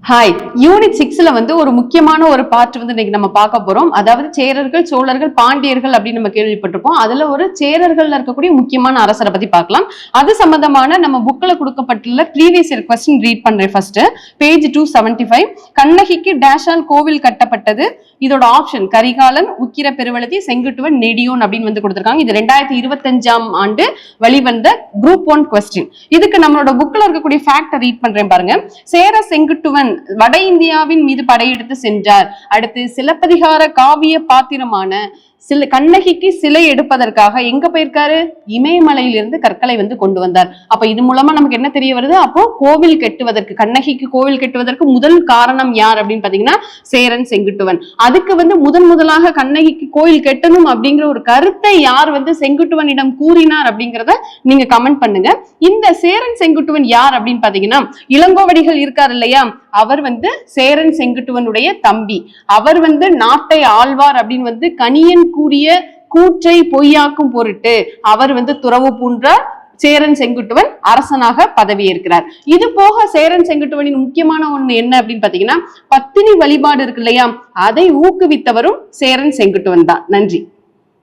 Hi, unit 6ல வந்து ஒரு முக்கியமான ஒரு பார்ட் வந்து இன்னைக்கு நம்ம பார்க்க போறோம். அதாவது சேரர்கள், சோழர்கள், பாண்டியர்கள் அப்படின்னு நம்ம கேள்விப்பட்டிருப்போம். அதுல ஒரு சேரர்கள்ல இருக்கக்கூடிய முக்கியமான அரசரை பத்தி பார்க்கலாம். அது சம்பந்தமான நம்ம புக்ல கொடுக்கப்பட்டுள்ள ப்ரீவியஸ் இயர் கொஸ்டின் ரீட் பண்றேன். First page 275. கண்ணகிக்கு டேஷால் கோவில் கட்டப்பட்டது. இதோட ஆப்ஷன் கரிகாலன், உக்கிர பெருவழுதி, செங்குட்டுவன், நெடியோன் அப்படின்னு வந்து கொடுத்திருக்காங்க. இது 2025ஆம் ஆண்டு வெளிவந்த குரூப் 1 கொஸ்டின். இதுக்கு நம்மளோட புக்ல இருக்கக்கூடிய ஃபேக்டை ரீட் பண்றேன் பாருங்க. சேர செங்குட்டுவன் வட இந்தியாவின் மீது படையெடுத்து சென்றார். அடுத்து சிலப்பதிகார காவிய பாத்திரமான கண்ணகிக்கு சிலை எடுப்பதற்காக எங்க போயிருக்காரு? இமயமலையிலிருந்து கற்களை வந்து கொண்டு வந்தார். அப்ப இது மூலமா நமக்கு என்ன தெரிய வருது? அப்போ கோவில் கட்டுவதற்கு, கண்ணகிக்கு கோவில் கட்டுவதற்கு முதல் காரணம் யார் அப்படின்னு பாத்தீங்கன்னா சேரன் செங்குட்டுவன். அதுக்கு வந்து முதலாக கண்ணகிக்கு கோயில் கட்டணும் அப்படிங்கிற ஒரு கருத்தை யார் வந்து செங்குட்டுவனிடம் கூறினார் அப்படிங்கிறத நீங்க கமெண்ட் பண்ணுங்க. இந்த சேரன் செங்குட்டுவன் யார் அப்படின்னு பாத்தீங்கன்னா இளங்கோவடிகள் இருக்கார் இல்லையா, அவர் வந்து சேரன் செங்குட்டுவனுடைய தம்பி. அவர் வந்து நாட்டை ஆழ்வார் அப்படின்னு வந்து கணியன் கூறிய கூற்றை பொய்யாக்கும் பொருட்டு அவர் வந்து துறவு பூன்றார். சேரன் செங்குட்டுவன் அரசனாக பதவியேற்கிறார். இது போக சேரன் செங்குட்டுவனின் முக்கியமான ஒண்ணு என்ன அப்படின்னு பாத்தீங்கன்னா பத்தினி வழிபாடு இருக்கு இல்லையா, அதை ஊக்குவித்தவரும் சேரன் செங்குட்டுவன் தான். நன்றி.